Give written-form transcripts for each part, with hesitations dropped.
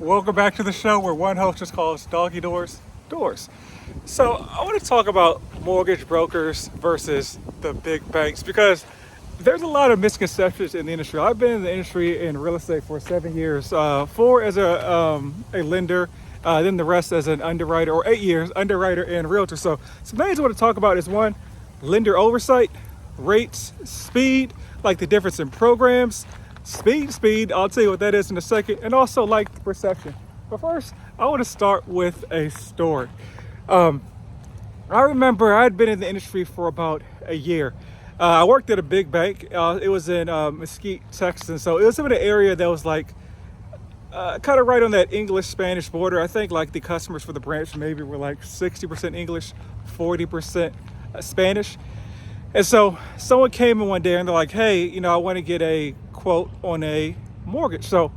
Welcome back to the show where one host just calls Doggy Doors doors. So I want to talk about mortgage brokers versus the big banks because there's a lot of misconceptions in the industry. I've been in the industry in real estate for 7 years, 4 as a lender, then the rest as an underwriter, or 8 years underwriter and realtor. So some things I want to talk about is one, lender oversight, rates, speed, like the difference in programs, speed. I'll tell you what that is in a second, and also like the perception. But first, I want to start with a story. I remember I'd been in the industry for about a year. I worked at a big bank. It was in Mesquite, Texas, and so it was in an area that was like kind of right on that English-Spanish border. I think like the customers for the branch maybe were like 60% English, 40% Spanish. And so someone came in one day and they're like, hey, I want to get a quote on a mortgage. So,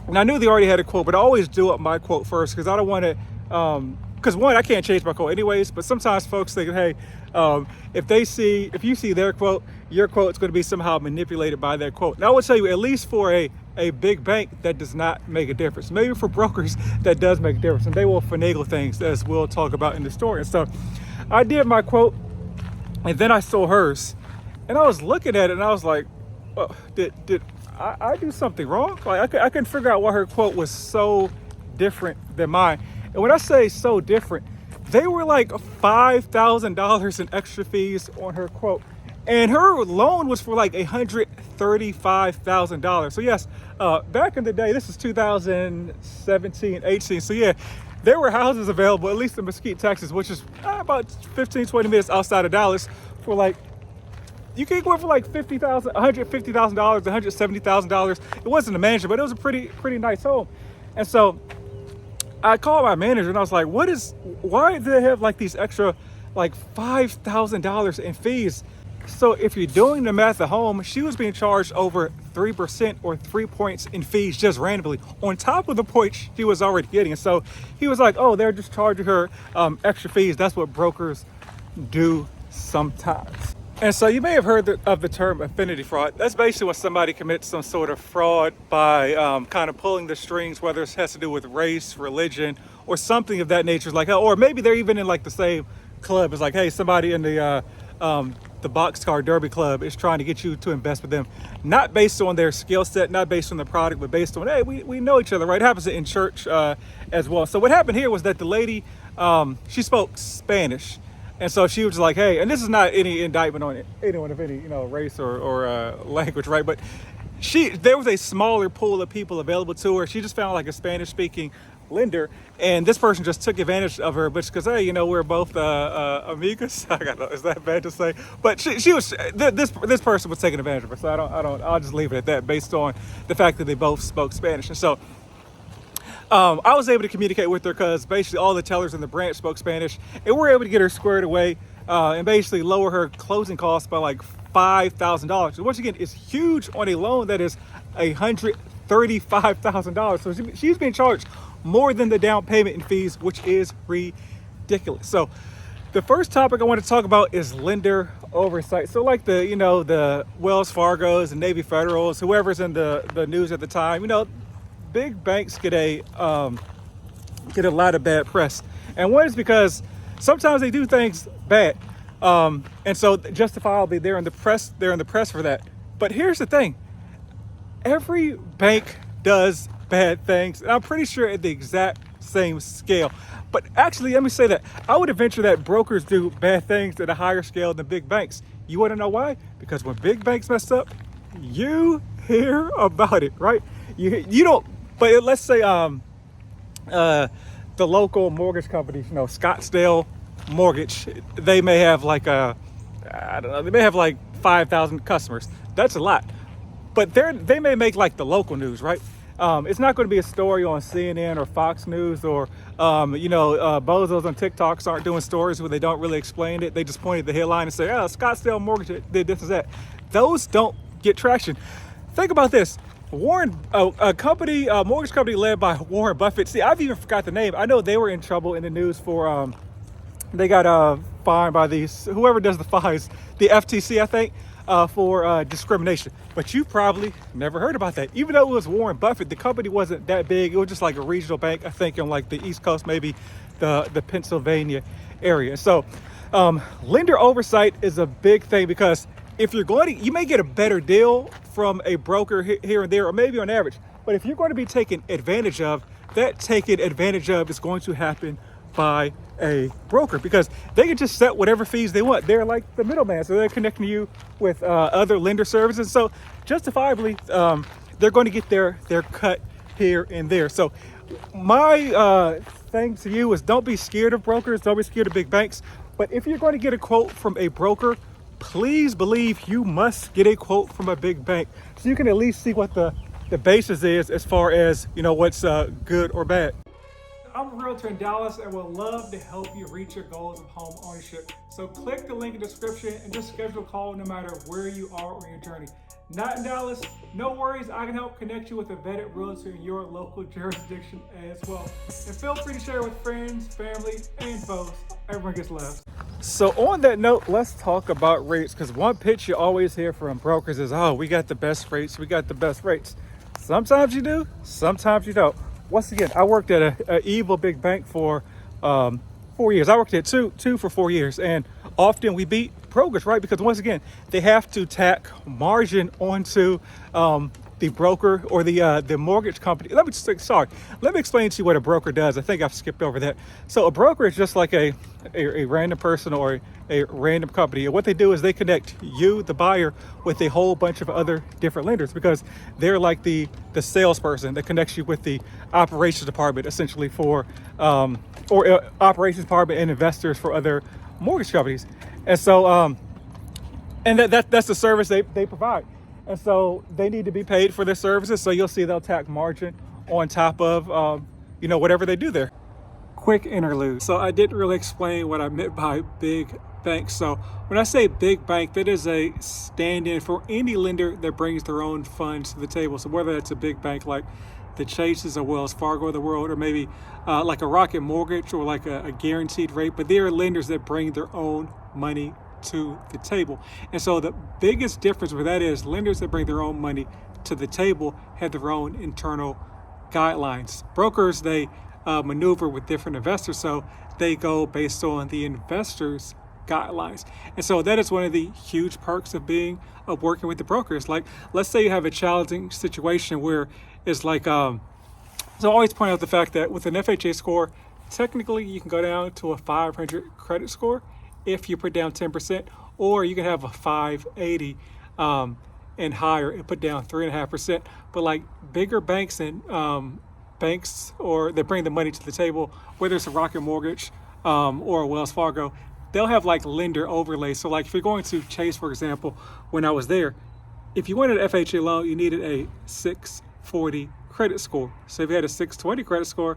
and I knew they already had a quote, but I always do up my quote first because I don't want to, because one, I can't change my quote anyways, but sometimes folks think, hey, if you see their quote, your quote's going to be somehow manipulated by their quote. Now I will tell you, at least for a big bank, that does not make a difference. Maybe for brokers, that does make a difference, and they will finagle things, as we'll talk about in the story. And so I did my quote, and then I saw hers, and I was looking at it, and I was like, well, did I do something wrong? Like I couldn't figure out why her quote was so different than mine. And when I say so different, they were like $5,000 in extra fees on her quote. And her loan was for like $135,000. So yes, back in the day, this is 2017, 18. So yeah, there were houses available, at least in Mesquite, Texas, which is about 15, 20 minutes outside of Dallas, for like, you could go for like $150,000, $170,000. It wasn't a mansion, but it was a pretty nice home. And so I called my manager and I was like, why do they have like these extra like $5,000 in fees? So if you're doing the math at home, she was being charged over 3% or 3 points in fees just randomly on top of the points she was already getting. And so he was like, oh, they're just charging her extra fees. That's what brokers do sometimes. And so you may have heard of the term affinity fraud. That's basically when somebody commits some sort of fraud by kind of pulling the strings, whether it has to do with race, religion, or something of that nature. Like, or maybe they're even in like the same club. It's like, hey, somebody in the boxcar derby club is trying to get you to invest with them, not based on their skill set, not based on the product, but based on, hey, we know each other, right? It happens in church as well. So what happened here was that the lady, she spoke Spanish. And so she was like, hey, and this is not any indictment on anyone of any, race or language, right? But there was a smaller pool of people available to her. She just found like a Spanish-speaking lender, and this person just took advantage of her, because hey, we're both amigos. I don't know, is that bad to say? But this person was taking advantage of her. So I'll just leave it at that, based on the fact that they both spoke Spanish. And so I was able to communicate with her because basically all the tellers in the branch spoke Spanish, and we were able to get her squared away and basically lower her closing costs by like $5,000. Once again, it's huge on a loan that is $135,000. So she's being charged more than the down payment and fees, which is ridiculous. So the first topic I want to talk about is lender oversight. So like the Wells Fargo's and Navy Federals, whoever's in the news at the time, big banks get a lot of bad press. And one is because sometimes they do things bad. And so justifiably they're in the press for that. But here's the thing. Every bank does bad things, and I'm pretty sure at the exact same scale. But actually, let me say that I would venture that brokers do bad things at a higher scale than big banks. You want to know why? Because when big banks mess up, you hear about it, right? You don't. But let's say the local mortgage company, Scottsdale Mortgage, they may have like they may have like 5,000 customers. That's a lot. But they may make like the local news, right? It's not going to be a story on CNN or Fox News or, bozos on TikToks aren't doing stories where they don't really explain it. They just point at the headline and say, oh, Scottsdale Mortgage did this and that. Those don't get traction. Think about this. A mortgage company led by Warren Buffett. See, I've even forgot the name. I know they were in trouble in the news for, they got fined by whoever does the fines, the FTC, I think. for discrimination. But you probably never heard about that. Even though it was Warren Buffett, the company wasn't that big. It was just like a regional bank, I think, on like the East Coast, maybe the Pennsylvania area. So lender oversight is a big thing, because if you're going to, you may get a better deal from a broker here and there, or maybe on average. But if you're going to be taken advantage of, that taken advantage of is going to happen by a broker, because they can just set whatever fees they want. They're like the middleman, so they're connecting you with other lender services. So justifiably, they're going to get their cut here and there. So my thing to you is, don't be scared of brokers, don't be scared of big banks. But if you're going to get a quote from a broker, please believe you must get a quote from a big bank, so you can at least see what the basis is as far as, you know, what's good or bad. I'm a realtor in Dallas and would love to help you reach your goals of home ownership. So click the link in the description and just schedule a call no matter where you are on your journey. Not in Dallas? No worries, I can help connect you with a vetted realtor in your local jurisdiction as well. And feel free to share with friends, family, and foes. Everyone gets love. So on that note, let's talk about rates, because one pitch you always hear from brokers is, oh, we got the best rates, we got the best rates. Sometimes you do, sometimes you don't. Once again, I worked at a evil big bank for 4 years. I worked at two for 4 years, and often we beat brokers, right? Because once again, they have to tack margin onto the broker or the mortgage company. Let me explain to you what a broker does. I think I've skipped over that. So a broker is just like a random person or a random company. And what they do is they connect you, the buyer, with a whole bunch of other different lenders, because they're like the salesperson that connects you with the operations department, essentially, for operations department and investors for other mortgage companies. And so and that's the service they provide. And so they need to be paid for their services. So you'll see they'll tack margin on top of, whatever they do there. Quick interlude. So I didn't really explain what I meant by big bank. So when I say big bank, that is a stand-in for any lender that brings their own funds to the table. So whether that's a big bank like the Chases or Wells Fargo of the world, or maybe like a Rocket Mortgage, or like a guaranteed rate, but they are lenders that bring their own money to the table. And so the biggest difference with that is, lenders that bring their own money to the table have their own internal guidelines. Brokers, they maneuver with different investors, so they go based on the investors' guidelines. And so that is one of the huge perks of working with the brokers. Like, let's say you have a challenging situation where it's like, so I always point out the fact that with an FHA score, technically you can go down to a 500 credit score if you put down 10%, or you can have a 580 and higher and put down 3.5%. But like bigger banks and banks, or they bring the money to the table, whether it's a Rocket Mortgage or a Wells Fargo, they'll have like lender overlays. So like if you're going to Chase, for example, when I was there, if you wanted an FHA loan, you needed a 640 credit score. So if you had a 620 credit score,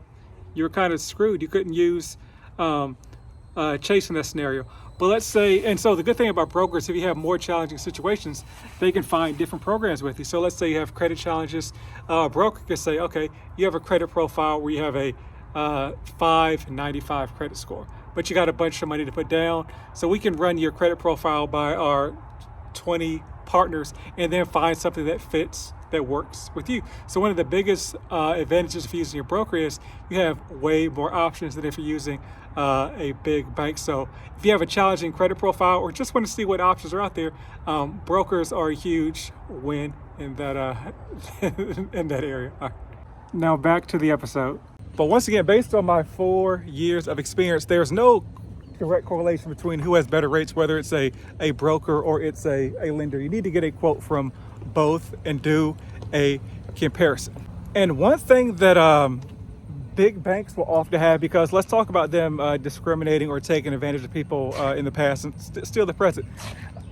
you were kind of screwed. You couldn't use Chase in that scenario. But let's say, and so the good thing about brokers, if you have more challenging situations, they can find different programs with you. So let's say you have credit challenges. A broker could say, okay, you have a credit profile where you have a 595 credit score, but you got a bunch of money to put down. So we can run your credit profile by our 20 partners and then find something that fits, that works with you. So one of the biggest advantages of using your broker is you have way more options than if you're using a big bank. So if you have a challenging credit profile or just want to see what options are out there, brokers are a huge win in that in that area. All right. Now back to the episode. But once again, based on my 4 years of experience, there's no direct correlation between who has better rates, whether it's a broker or it's a lender. You need to get a quote from both and do a comparison. And one thing that big banks will often have, because let's talk about them discriminating or taking advantage of people in the past and still the present.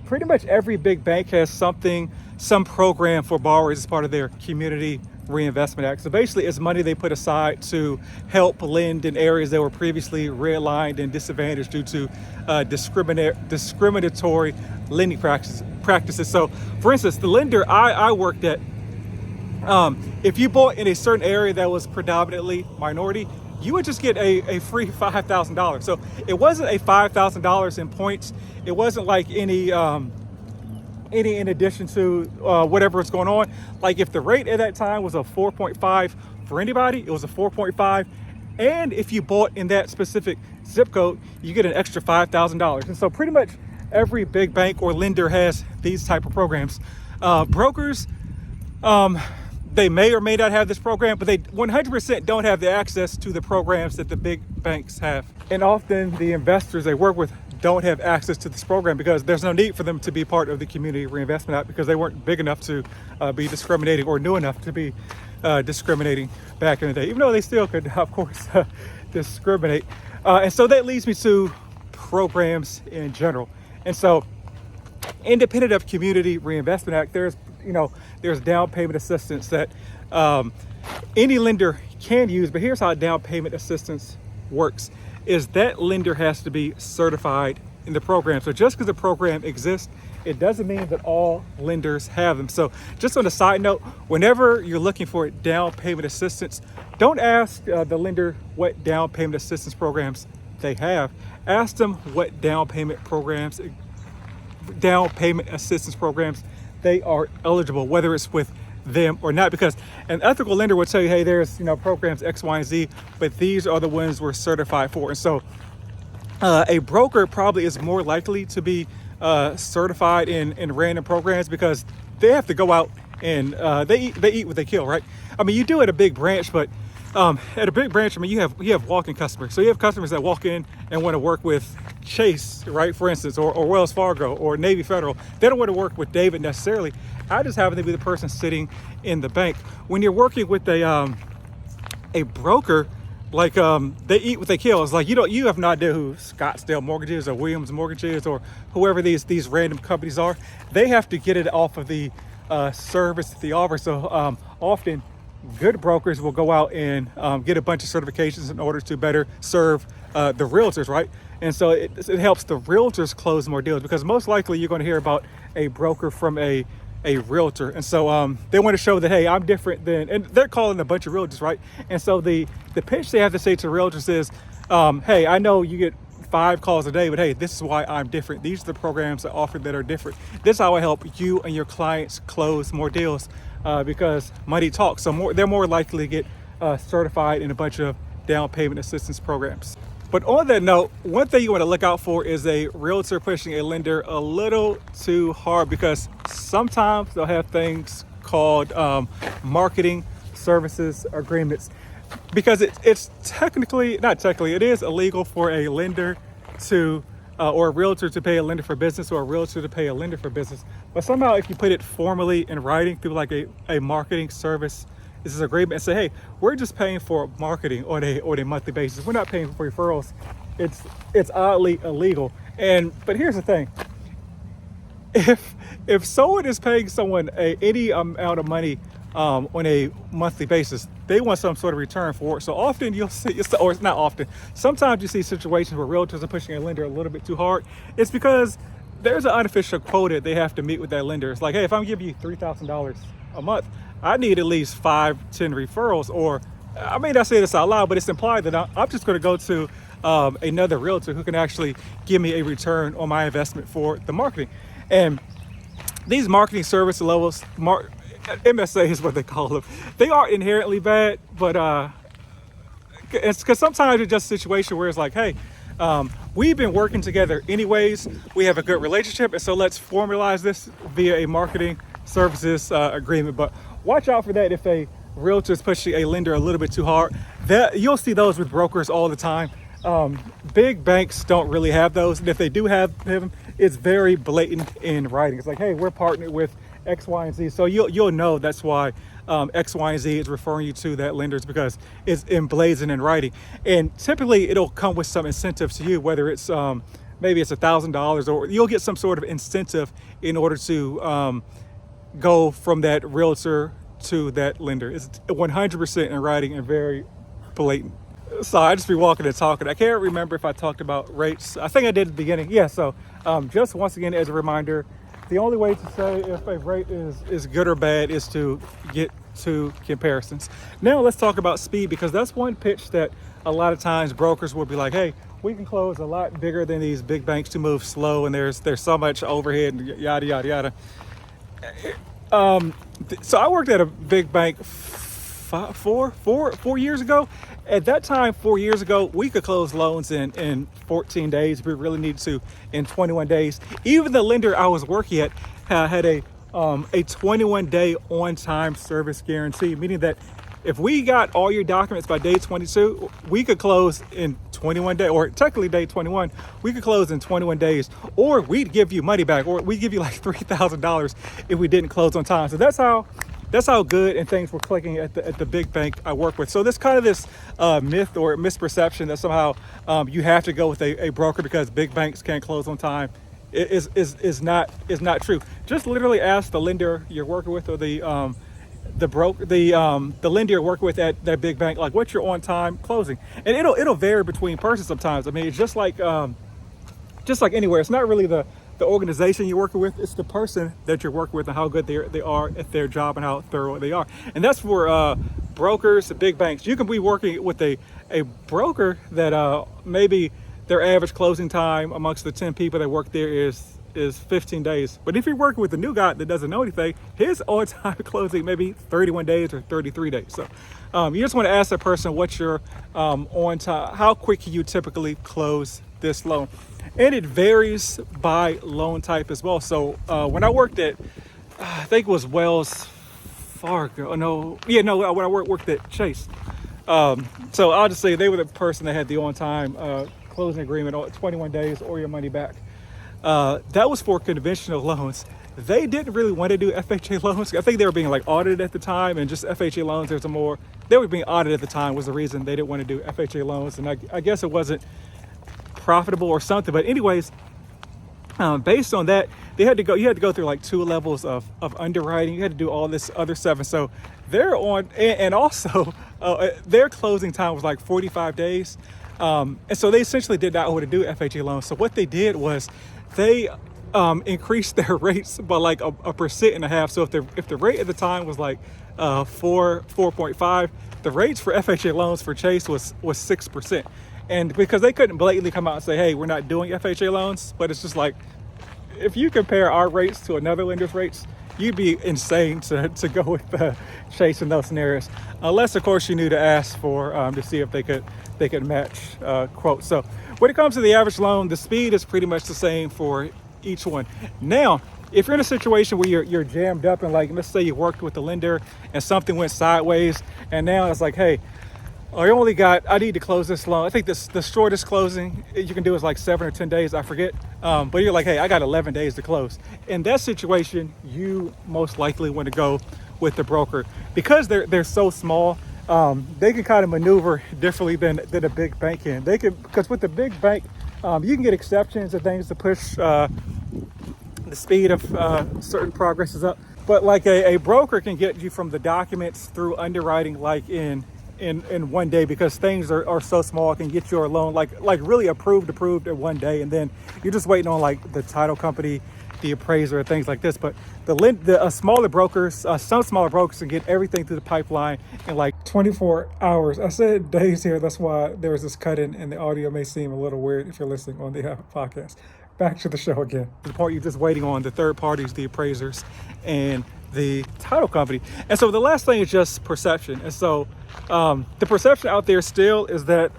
Pretty much every big bank has some program for borrowers as part of their Community Reinvestment Act. So basically it's money they put aside to help lend in areas that were previously redlined and disadvantaged due to discriminatory lending practices. So for instance, the lender I worked at, if you bought in a certain area that was predominantly minority, you would just get a free $5,000. So it wasn't a $5,000 in points. It wasn't like any any in addition to whatever is going on. Like if the rate at that time was a 4.5 for anybody, it was a 4.5. And if you bought in that specific zip code, you get an extra $5,000. And so pretty much every big bank or lender has these type of programs. Brokers, they may or may not have this program, but they 100% don't have the access to the programs that the big banks have. And often the investors they work with don't have access to this program because there's no need for them to be part of the Community Reinvestment Act because they weren't big enough to be discriminating or new enough to be discriminating back in the day, even though they still could, of course, discriminate. And so that leads me to programs in general. And so independent of Community Reinvestment Act, there's down payment assistance that any lender can use, but here's how down payment assistance works, is that lender has to be certified in the program. So just because the program exists, it doesn't mean that all lenders have them. So just on a side note, whenever you're looking for down payment assistance, don't ask the lender what down payment assistance programs they have. Ask them what down payment assistance programs they are eligible, whether it's with them or not, because an ethical lender will tell you, hey, there's programs X, Y, and Z, but these are the ones we're certified for. And so a broker probably is more likely to be certified in random programs because they have to go out and they eat what they kill, right? I mean, you do at a big branch, but at a big branch, I mean, you have walk-in customers. So you have customers that walk in and want to work with Chase, right, for instance, or Wells Fargo or Navy Federal. They don't want to work with David necessarily. I just happen to be the person sitting in the bank. When you're working with a broker, like they eat what they kill. It's like you have no idea who Scottsdale Mortgages or Williams Mortgages or whoever these random companies are. They have to get it off of the service that they offer. So often good brokers will go out and get a bunch of certifications in order to better serve the realtors, right? And so it helps the realtors close more deals because most likely you're going to hear about a broker from a realtor. And so they want to show that, hey, I'm different than, and they're calling a bunch of realtors, right? And so the pitch they have to say to realtors is, hey, I know you get 5 calls a day, but hey, this is why I'm different. These are the programs I offer that are different. This is how I help you and your clients close more deals because money talks. So they're more likely to get certified in a bunch of down payment assistance programs. But on that note, one thing you want to look out for is a realtor pushing a lender a little too hard because sometimes they'll have things called marketing services agreements because it's it is illegal for a lender to or a realtor to pay a lender for business or a realtor to pay a lender for business. But somehow if you put it formally in writing through like a marketing service, this is agreement and say, hey, we're just paying for marketing on a monthly basis. We're not paying for referrals. It's oddly illegal. But here's the thing. If someone is paying someone any amount of money on a monthly basis, they want some sort of return for it. So often you'll see, or it's not often, sometimes you see situations where realtors are pushing a lender a little bit too hard. It's because there's an unofficial quota they have to meet with that lender. It's like, hey, if I'm giving you $3,000 a month, I need at least 5-10 referrals, or I may not say this out loud, but it's implied that I'm just going to go to another realtor who can actually give me a return on my investment for the marketing. And these marketing service levels, MSA is what they call them. They are inherently bad, but it's because sometimes it's just a situation where it's like, hey, we've been working together anyways. We have a good relationship, and so let's formalize this via a marketing services agreement. But watch out for that if a realtor is pushing a lender a little bit too hard. That you'll see those with brokers all the time. Big banks don't really have those, and if they do have them, it's very blatant in writing. It's like, hey, we're partnered with X, Y, and Z. So you'll know that's why X, Y, and Z is referring you to that lender, because it's emblazoned in writing. And typically it'll come with some incentive to you, whether it's maybe it's $1,000, or you'll get some sort of incentive in order to go from that realtor to that lender. It's 100% in writing and very blatant. So I just be walking and talking. I can't remember if I talked about rates. I think I did at the beginning. Yeah, so just once again, as a reminder, the only way to say if a rate is good or bad is to get to comparisons. Now let's talk about speed, because that's one pitch that a lot of times brokers will be like, hey, we can close a lot bigger than these big banks to move slow, and there's so much overhead and yada yada yada. So I worked at a big bank 4 years ago. At that time, 4 years ago, we could close loans in 14 days. We really needed to in 21 days. Even the lender I was working at had a 21-day on-time service guarantee, meaning that if we got all your documents by day 22, we could close in 21 days, or technically day 21, we could close in 21 days, or we'd give you money back, or we'd give you like $3,000 if we didn't close on time. So that's how good and things were clicking at the big bank I work with. So this kind of this myth or misperception that somehow you have to go with a broker because big banks can't close on time is not true. Just literally ask the lender you're working with, or the lender you're working with at that big bank, like, what's your on time closing? And it'll vary between persons sometimes. I mean, it's just like anywhere. It's not really the organization you're working with, it's the person that you're working with and how good they are at their job and how thorough they are. And that's for brokers, big banks. You can be working with a broker that maybe their average closing time amongst the 10 people that work there is 15 days. But if you're working with a new guy that doesn't know anything, his on-time closing maybe 31 days or 33 days. So you just want to ask that person, what's your on time, how quick can you typically close this loan? And it varies by loan type as well. So when I worked at, I think it was Wells Fargo, when I worked at Chase. So I'll just say they were the person that had the on-time closing agreement, 21 days or your money back. That was for conventional loans. They didn't really want to do FHA loans. I think they were being like audited at the time, and just FHA loans, they were being audited at the time was the reason they didn't want to do FHA loans. And I guess it wasn't profitable or something. But anyways, based on that, you had to go through like 2 levels of underwriting. You had to do all this other stuff. And so they're on, and also their closing time was like 45 days. And so they essentially did not want to do FHA loans. So what they did was they increased their rates by like a 1.5%. So if the rate at the time was like 4.5, the rates for FHA loans for Chase was 6%. And because they couldn't blatantly come out and say, hey, we're not doing FHA loans, but it's just like, if you compare our rates to another lender's rates, you'd be insane to go with Chase in those scenarios, unless of course you knew to ask for to see if they could match quotes. So when it comes to the average loan, the speed is pretty much the same for each one. Now, if you're in a situation where you're jammed up, and like, let's say you worked with the lender and something went sideways, and now it's like, hey, I need to close this loan. I think the shortest closing you can do is like 7 or 10 days, I forget. But you're like, hey, I got 11 days to close. In that situation, you most likely want to go with the broker because they're so small. They can kind of maneuver differently than a big bank can. Because with the big bank, you can get exceptions and things to push the speed of certain progresses up. But like a broker can get you from the documents through underwriting like in 1 day, because things are so small. It can get your loan like really approved in 1 day, and then you're just waiting on like the title company, the appraiser, and things like this. But smaller brokers, some smaller brokers can get everything through the pipeline in like 24 hours. I said days here, that's why there was this cut in, and the audio may seem a little weird if you're listening on the podcast. Back to the show again. The part you're just waiting on the third parties, the appraisers, and the title company. And so the last thing is just perception. And so the perception out there still is that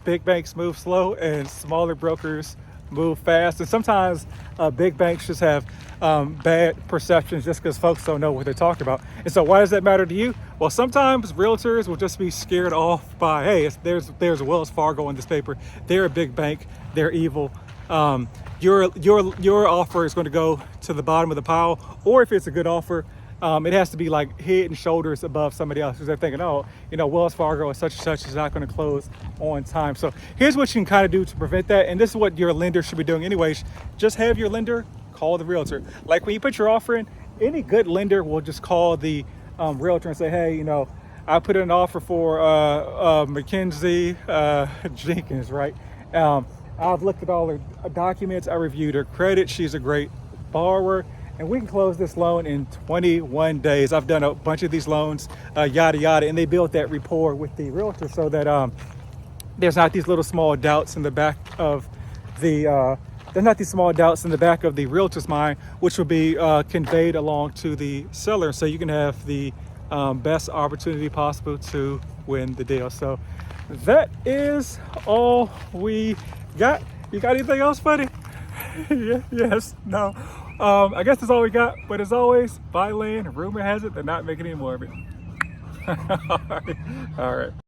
big banks move slow and smaller brokers move fast. And sometimes big banks just have bad perceptions just because folks don't know what they're talking about. And so why does that matter to you? Well, sometimes realtors will just be scared off by, hey, there's Wells Fargo in this paper. They're a big bank. They're evil. Your offer is going to go to the bottom of the pile, or if it's a good offer, it has to be like head and shoulders above somebody else, because they're thinking, Wells Fargo is such and such is not going to close on time. So here's what you can kind of do to prevent that, and this is what your lender should be doing anyways. Just have your lender call the realtor. Like when you put your offer in, any good lender will just call the realtor and say, hey, I put in an offer for Mackenzie Jenkins, right? I've looked at all her documents. I reviewed her credit. She's a great borrower, and we can close this loan in 21 days. I've done a bunch of these loans, yada, yada, and they built that rapport with the realtor so that there's not these little small doubts in the back of the there's not these small doubts in the back of the realtor's mind, which will be conveyed along to the seller, so you can have the best opportunity possible to win the deal. So that is all we got. You got anything else, buddy? Yes, no. I guess that's all we got. But as always, buy land. Rumor has it they're not making any more of it. All right. All right.